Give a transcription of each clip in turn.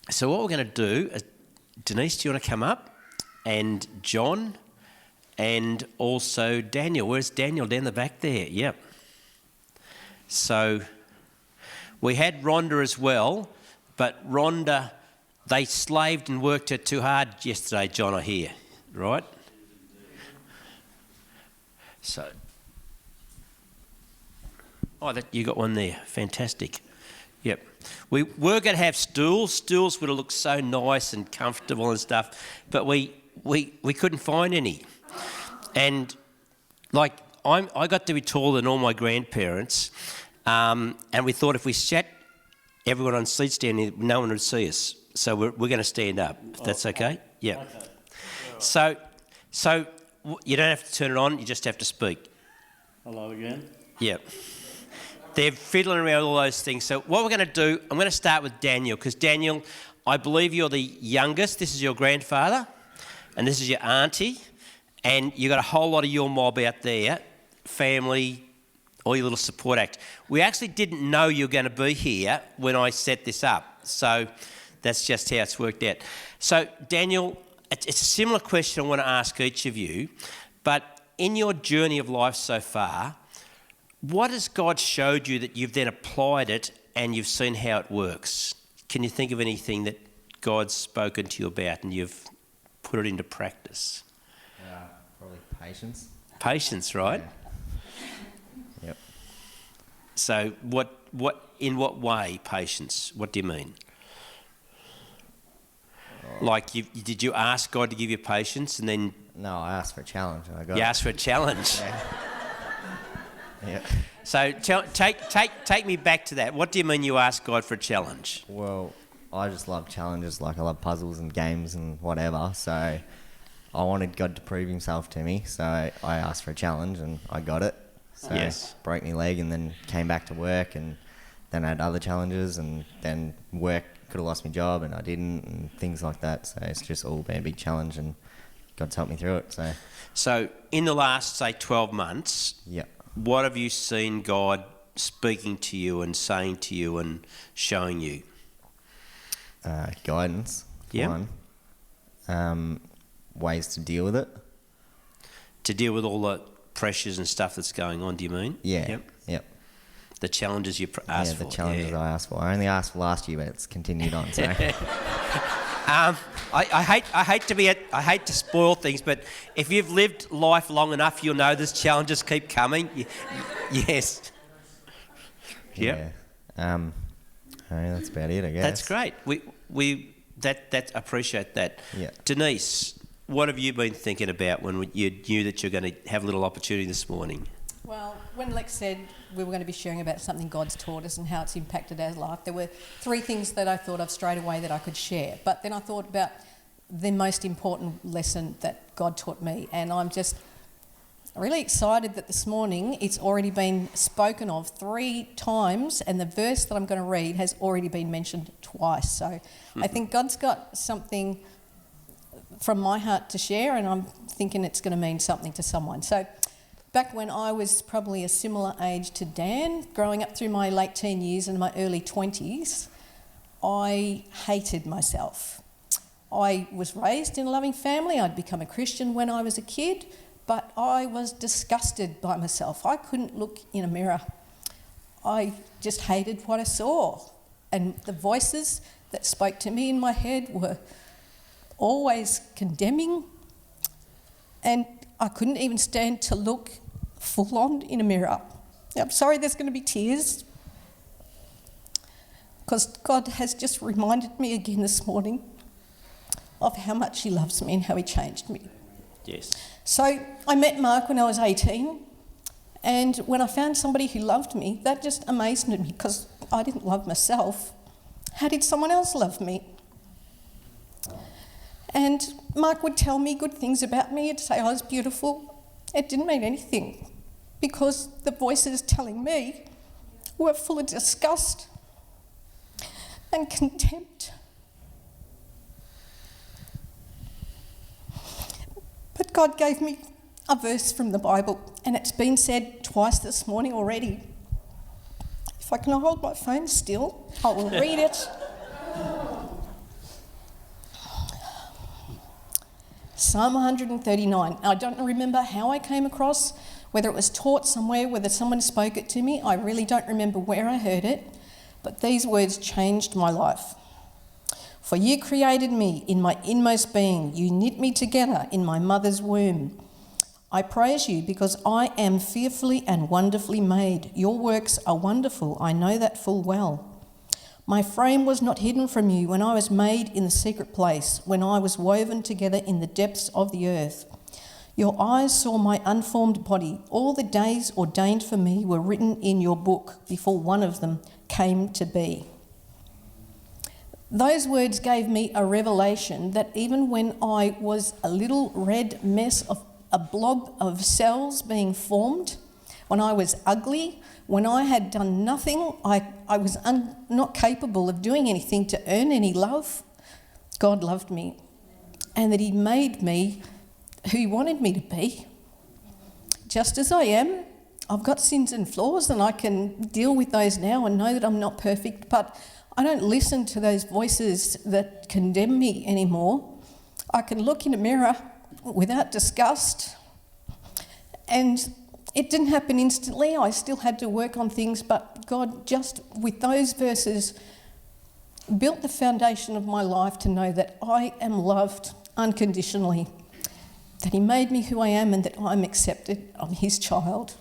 So what we're going to do, Denise, do you want to come up? And John, and also Daniel. Where's Daniel? Down the back there. Yep. So we had Rhonda as well, but Rhonda, they slaved and worked her too hard yesterday, John, I hear, right? So, you got one there. Fantastic. Yep. We were going to have stools. Stools would have looked so nice and comfortable and stuff, but we couldn't find any. And like I got to be taller than all my grandparents, and we thought if we sat everyone on seats down here, no one would see us. So we're going to stand up, if that's okay? Yeah. Okay. So you don't have to turn it on, you just have to speak. Hello again. Yeah. They're fiddling around with all those things. So what we're going to do, I'm going to start with Daniel, because Daniel, I believe you're the youngest. This is your grandfather, and this is your auntie, and you've got a whole lot of your mob out there, family, all your little support act. We actually didn't know you were going to be here when I set this up, so that's just how it's worked out. So Daniel, it's a similar question I want to ask each of you, but in your journey of life so far, what has God showed you that you've then applied it and you've seen how it works? Can you think of anything that God's spoken to you about and you've put it into practice? Probably patience. Patience, right? Yeah. Yep. So in what way patience? What do you mean? Like, did you ask God to give you patience and then... No, I asked for a challenge and I got it. You asked for a challenge? Yeah. Yeah. So take me back to that. What do you mean you asked God for a challenge? Well, I just love challenges, like I love puzzles and games and whatever, so I wanted God to prove himself to me, so I asked for a challenge and I got it. So yes. Broke my leg and then came back to work, and then I had other challenges, and then work could have lost my job and I didn't, and things like that. So it's just all been a big challenge and God's helped me through it. So in the last, say, 12 months, yeah. What have you seen God speaking to you and saying to you and showing you? Guidance, yeah. One. Ways to deal with it. To deal with all the pressures and stuff that's going on, do you mean? Yeah. Yep. The challenges you asked for. Yeah, the challenges I asked for. I only asked for last year, but it's continued on. So. I hate to spoil things, but if you've lived life long enough, you'll know there's challenges keep coming. Yes. Yeah. That's about it, I guess. That's great. We appreciate that. Yeah. Denise, what have you been thinking about when you knew that you're going to have a little opportunity this morning? Well, when Lex said we were going to be sharing about something God's taught us and how it's impacted our life, there were three things that I thought of straight away that I could share. But then I thought about the most important lesson that God taught me, and I'm just really excited that this morning it's already been spoken of 3 times, and the verse that I'm going to read has already been mentioned twice. So I think God's got something from my heart to share, and I'm thinking it's going to mean something to someone. So back when I was probably a similar age to Dan, growing up through my late teen years and my early 20s, I hated myself. I was raised in a loving family. I'd become a Christian when I was a kid, but I was disgusted by myself. I couldn't look in a mirror. I just hated what I saw. And the voices that spoke to me in my head were always condemning, and I couldn't even stand to look full on in a mirror. I'm sorry there's going to be tears, because God has just reminded me again this morning of how much he loves me and how he changed me. Yes. So I met Mark when I was 18, and when I found somebody who loved me, that just amazed me, because I didn't love myself. How did someone else love me? And Mark would tell me good things about me. He'd say I was beautiful. It didn't mean anything, because the voices telling me were full of disgust and contempt. But God gave me a verse from the Bible, and it's been said twice this morning already. If I can hold my phone still, I will read it. Psalm 139. I don't remember how I came across, whether it was taught somewhere, whether someone spoke it to me. I really don't remember where I heard it, but these words changed my life. For you created me in my inmost being. You knit me together in my mother's womb. I praise you because I am fearfully and wonderfully made. Your works are wonderful. I know that full well. My frame was not hidden from you when I was made in the secret place, when I was woven together in the depths of the earth. Your eyes saw my unformed body. All the days ordained for me were written in your book before one of them came to be. Those words gave me a revelation that even when I was a little red mess of a blob of cells being formed, when I was ugly, when I had done nothing, I was not capable of doing anything to earn any love, God loved me, and that he made me who he wanted me to be. Just as I am, I've got sins and flaws, and I can deal with those now and know that I'm not perfect, but I don't listen to those voices that condemn me anymore. I can look in a mirror without disgust, and it didn't happen instantly. I still had to work on things, but God, just with those verses, built the foundation of my life to know that I am loved unconditionally, that he made me who I am and that I'm accepted. I'm his child.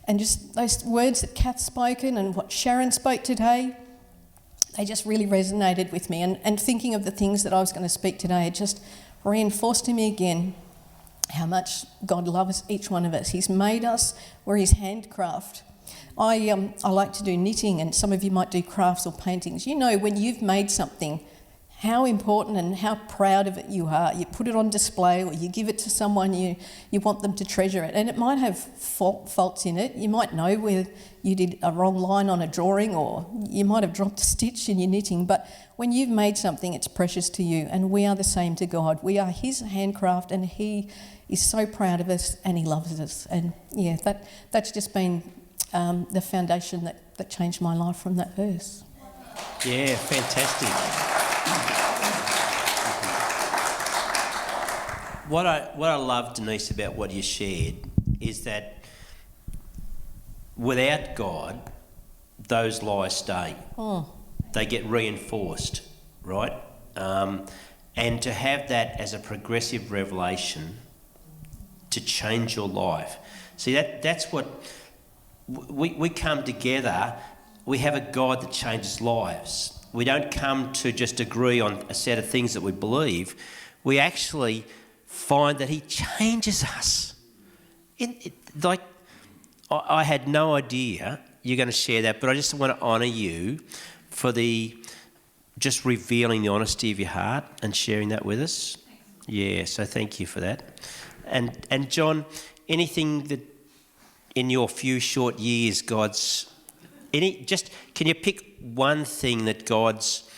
And just those words that Kath's spoken and what Sharon spoke today, they just really resonated with me. And thinking of the things that I was going to speak today, it just reinforced to me again how much God loves each one of us. He's made us, we're his handcraft. I like to do knitting, and some of you might do crafts or paintings. You know, when you've made something, how important and how proud of it you are. You put it on display or you give it to someone, you want them to treasure it. And it might have faults in it. You might know where you did a wrong line on a drawing, or you might have dropped a stitch in your knitting. But when you've made something, it's precious to you. And we are the same to God. We are his handcraft, and he is so proud of us and he loves us. And yeah, that's just been the foundation that changed my life from that verse. Yeah, fantastic. What I love, Denise, about what you shared is that without God, those lies stay. They get reinforced, right? And to have that as a progressive revelation to change your life. See, that's what we come together. We have a God that changes lives. We don't come to just agree on a set of things that we believe. We actually find that he changes us. I had no idea you're going to share that, but I just want to honour you for just revealing the honesty of your heart and sharing that with us. Yeah, so thank you for that. And John, anything that in your few short years can you pick one thing that God's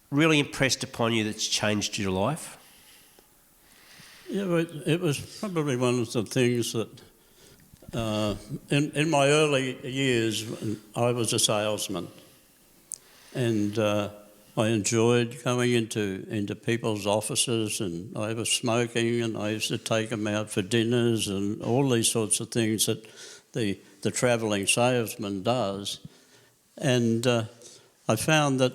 really impressed upon you that's changed your life? Yeah, it was probably one of the things that in my early years, I was a salesman, and I enjoyed going into people's offices, and I was smoking, and I used to take them out for dinners and all these sorts of things that the travelling salesman does. And I found that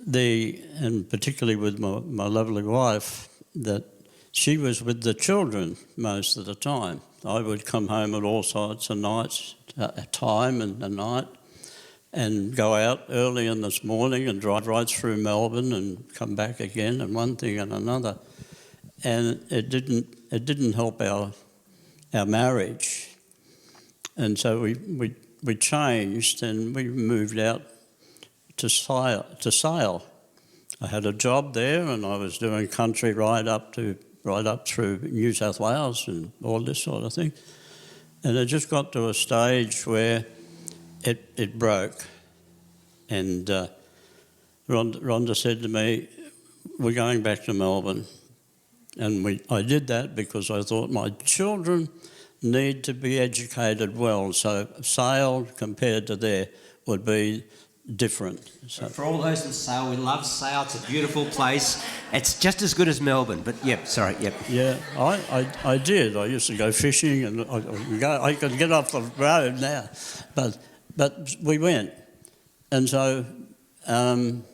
and particularly with my lovely wife, that she was with the children most of the time. I would come home at all sorts of nights, time and the night, and go out early in this morning and drive right through Melbourne and come back again, and one thing and another. And it didn't help our marriage. And so we changed, and we moved out to Sale. I had a job there, and I was doing country right up through New South Wales and all this sort of thing. And it just got to a stage where it broke. And Rhonda said to me, we're going back to Melbourne. And I did that because I thought my children need to be educated well. So Sale, compared to there, would be different. So, For all those in Sale, we love Sale. It's a beautiful place. It's just as good as Melbourne. But yeah, I did. I used to go fishing, and I could get off the road now, but we went, and so when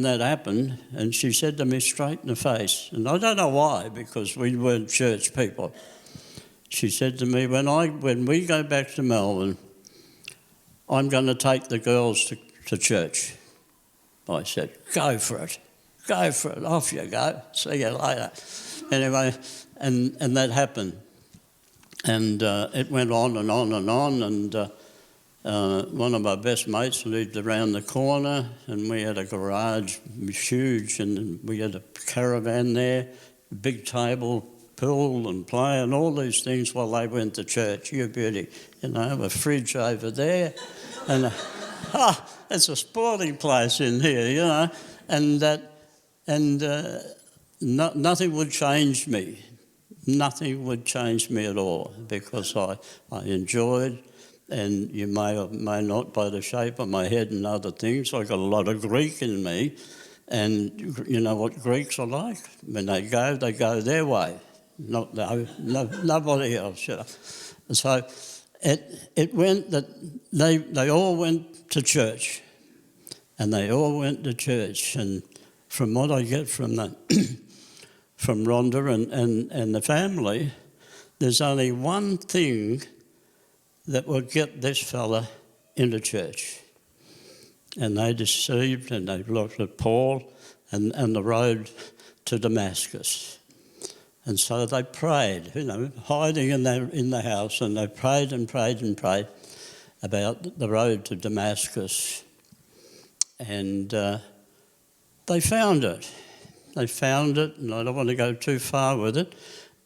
that happened, and she said to me straight in the face, and I don't know why, because we weren't church people. She said to me, when we go back to Melbourne, I'm going to take the girls to church. I said, go for it, off you go, see you later. Anyway, and that happened. And it went on and on and on, and one of my best mates lived around the corner, and we had a garage, it was huge, and we had a caravan there, big table, pool and play and all these things while they went to church. You beauty, a fridge over there, and it's a sporting place in here, and nothing would change me. Nothing would change me at all, because I enjoyed, and you may or may not by the shape of my head and other things, I got a lot of Greek in me, and you know what Greeks are like? When they go their way. Nobody else, So it went that they all went to church, and they all went to church. And from what I get from that, from Rhonda and the family, there's only one thing that would get this fella into church. And they deceived, and they looked at Paul and the road to Damascus. And so they prayed, hiding in the house, and they prayed and prayed and prayed about the road to Damascus. And they found it. They found it, and I don't want to go too far with it,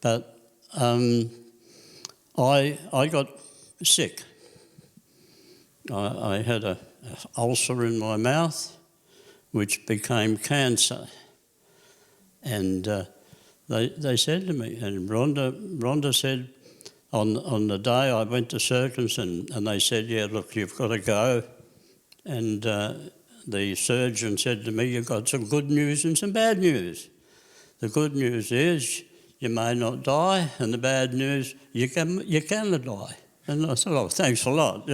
but I got sick. I had an ulcer in my mouth, which became cancer. And they said to me, and Rhonda said, on the day I went to Circus, and they said, yeah, look, you've got to go. And the surgeon said to me, you've got some good news and some bad news. The good news is you may not die, and the bad news, you can die. And I said, oh, thanks a lot,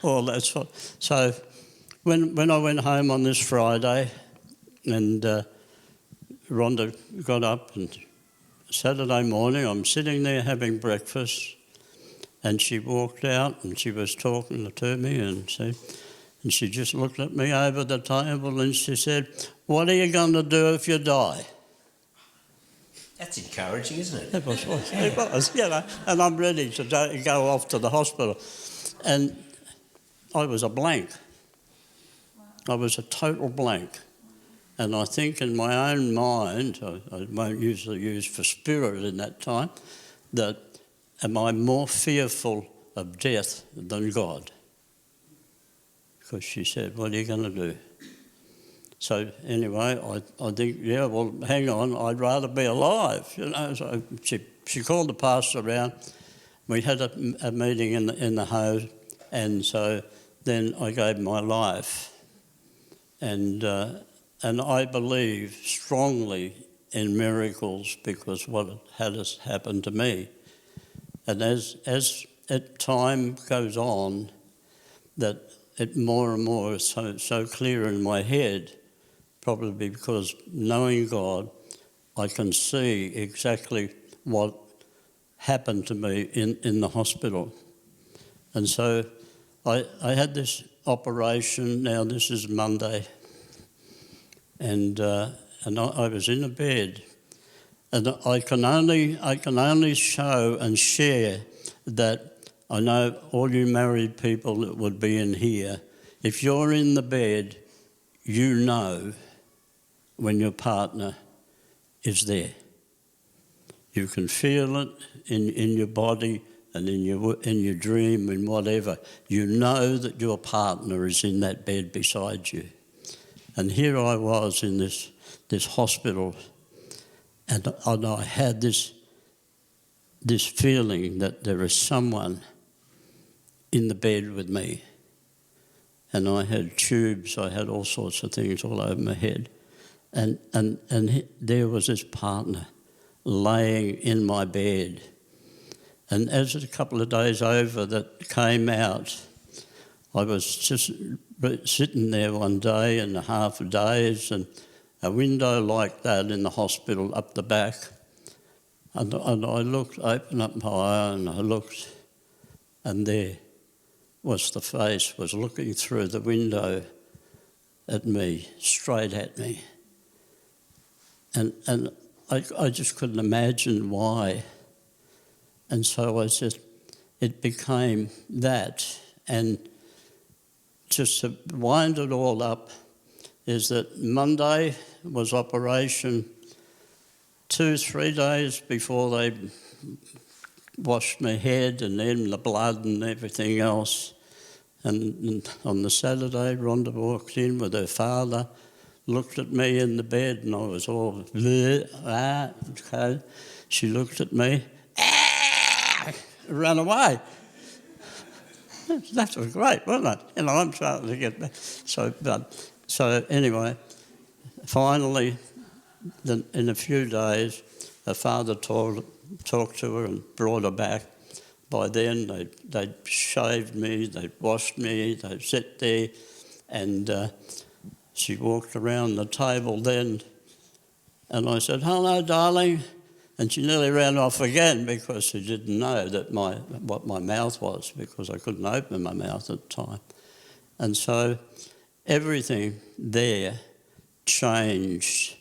all that sort. So when I went home on this Friday, and Rhonda got up, and Saturday morning I'm sitting there having breakfast, and she walked out and she was talking to me, and she just looked at me over the table and she said, what are you going to do if you die? That's encouraging, isn't it? It was, and I'm ready to go off to the hospital. And I was a blank. I was a total blank. And I think in my own mind, I won't usually use for spirit in that time, that am I more fearful of death than God? Because she said, what are you going to do? So anyway, I think, well, hang on, I'd rather be alive, So she called the pastor around. We had a meeting in the home, and so then I gave my life. And I believe strongly in miracles, because what had happened to me. And as time goes on, that it more and more is so clear in my head, probably because knowing God, I can see exactly what happened to me in the hospital. And so I had this operation. Now this is Monday, and I was in a bed, and I can only show and share that. I know all you married people that would be in here, if you're in the bed, you know when your partner is there. You can feel it in your body and in your dream and whatever. You know that your partner is in that bed beside you. And here I was in this hospital, and I had this feeling that there is someone in the bed with me. and I had tubes, I had all sorts of things all over my head. And there was this partner laying in my bed. And as a couple of days over that came out, I was just sitting there one day and a half of days, and a window like that in the hospital up the back. And I looked, opened up my eye and I looked, and there was the face, was looking through the window at me, straight at me. And I just couldn't imagine why. And so it became that. And just to wind it all up is that Monday was operation. 2-3 days before they washed my head and then the blood and everything else. And on the Saturday, Rhonda walked in with her father, looked at me in the bed, and I was all, okay. She looked at me, ran away. That was great, wasn't it? I'm starting to get back. So anyway, finally, in a few days, her father talked to her and brought her back. By then, they'd shaved me, they'd washed me, they'd sat there, and she walked around the table then, and I said, "Hello, darling," and she nearly ran off again because she didn't know that what my mouth was, because I couldn't open my mouth at the time. And so everything there changed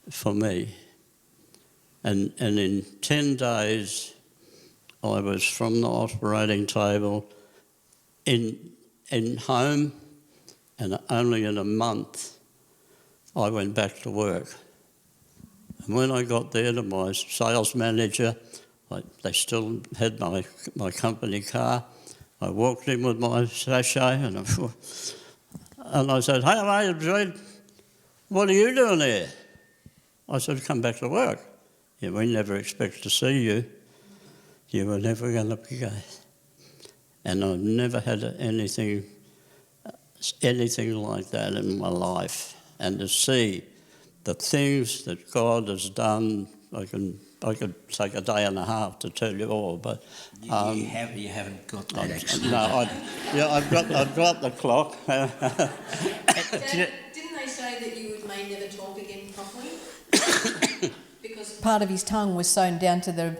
for me. And in 10 days, I was from the operating table in home, and only in a month I went back to work. And when I got there to my sales manager, they still had my company car. I walked in with my sachet and I said, "Hey, mate, Jude, what are you doing there?" I said, "Come back to work." "Yeah, we never expect to see you. You were never going to be gay." And I've never had anything like that in my life. And to see the things that God has done, I could take a day and a half to tell you all, but you haven't got that actually. No, I've got the clock. Dad, didn't they say that you may never talk again properly? Because part of his tongue was sewn down to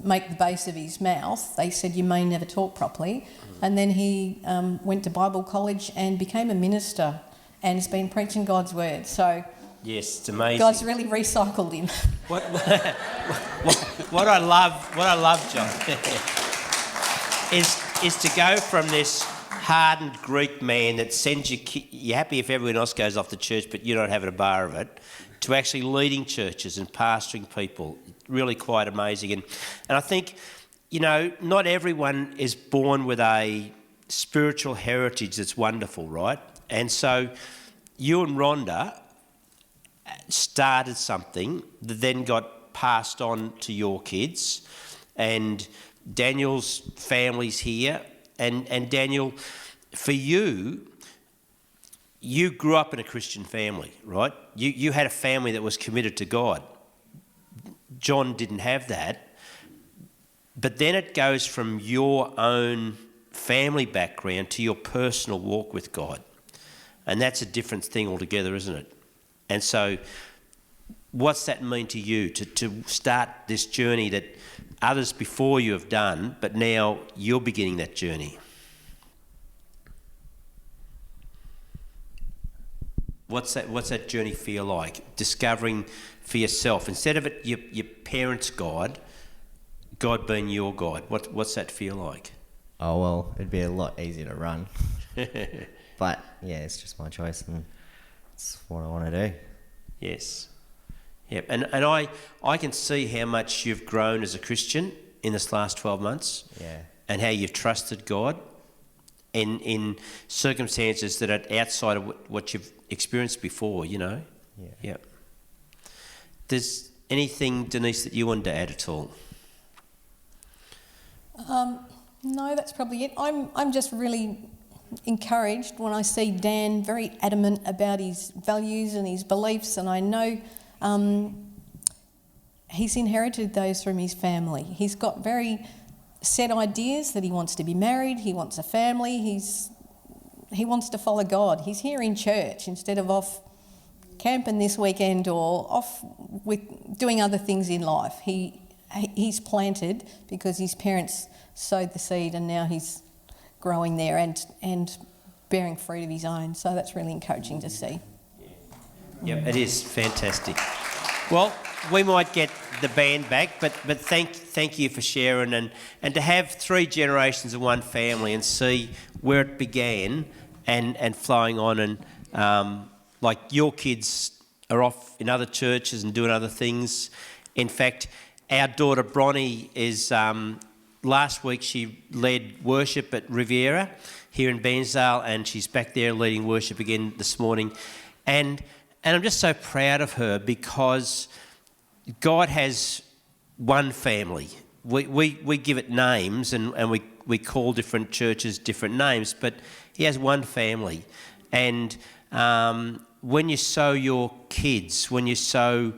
make the base of his mouth. They said you may never talk properly. And then he went to Bible college and became a minister and has been preaching God's word. So yes, it's amazing. God's really recycled him. What I love, John, is to go from this hardened Greek man that sends you're happy if everyone else goes off to church but you're not having a bar of it, to actually leading churches and pastoring people. Really quite amazing. And I think, not everyone is born with a spiritual heritage that's wonderful, right? And so you and Rhonda started something that then got passed on to your kids, and Daniel's family's here. And Daniel, for you grew up in a Christian family, right? You had a family that was committed to God. John didn't have that. But then it goes from your own family background to your personal walk with God. And that's a different thing altogether, isn't it? And so what's that mean to you, to start this journey that others before you have done, but now you're beginning that journey? What's that journey feel like? Discovering for yourself, instead of it your parents' God being your God. What's that feel like? Oh, well, it'd be a lot easier to run. But, yeah, it's just my choice and it's what I want to do. Yes. Yep. And I can see how much you've grown as a Christian in this last 12 months. Yeah. And how you've trusted God in circumstances that are outside of what you've experienced before, Yeah. Yep. There's anything, Denise, that you wanted to add at all? No, that's probably it. I'm just really encouraged when I see Dan very adamant about his values and his beliefs, and I know he's inherited those from his family. He's got very set ideas that he wants to be married, he wants a family, he wants to follow God. He's here in church instead of off camping this weekend or off with doing other things in life. He's planted because his parents sowed the seed, and now he's growing there and bearing fruit of his own. So that's really encouraging to see. Yep, it is fantastic. Well, we might get the band back, but thank you for sharing and to have 3 generations of one family and see where it began and flowing on, and like your kids are off in other churches and doing other things. In fact, our daughter Bronnie is last week she led worship at Riviera here in Bairnsdale, and she's back there leading worship again this morning, and I'm just so proud of her because God has one family. We give it names and we call different churches different names, but he has one family. And when you sow your kids, when you sow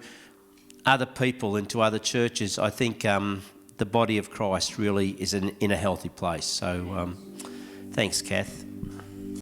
other people into other churches, I think the body of Christ really is in a healthy place. So thanks, Kath.